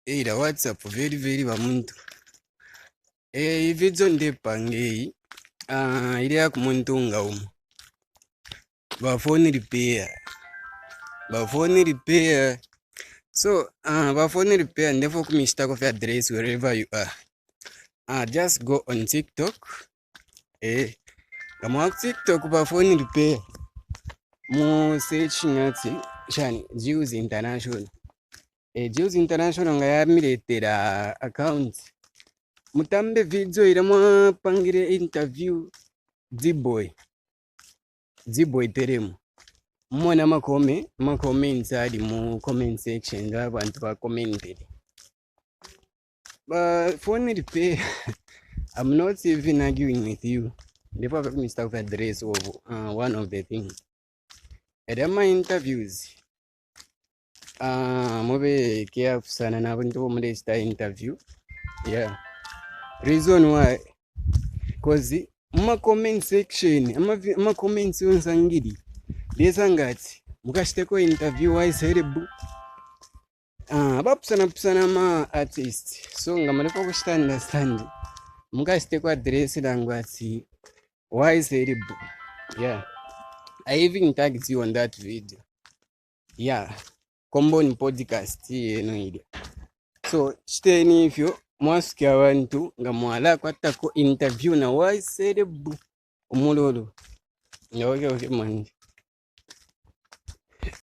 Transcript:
Eira WhatsApp very bamuntu. Ividzo ndepangei. Ile ya kumuntunga umu. Phone repair. So, phone repair never come mistake of address wherever you are. Just go on TikTok. Kama TikTok phone repair. Mo search ngati shani Jews International. Jews International ngayamiletera account. Mutambe video ira pangire interview Ziboy teremu. Mwana comments ali mu comment section abantu ba commented. But phone repair, I'm not even arguing with you. Never have mistake of address of one of the things. At my interviews, mobe careful sana na abantu mo start interview. Yeah. Reason why, cause ma comment section, ma comments yonsangiri. Desa ngati mukashiteko interview wise herebu. Bapusana ma artist. So ngamaleko kushita understand. Mukashiteko address langu ati wise herebu. Yeah. I even tagged you on that video. Yeah. Combine podcast no idea. So shiteni ifyo mwasikia abantu nga mwala kwatako interview na wise herebu. Umulolo. Okay, manje.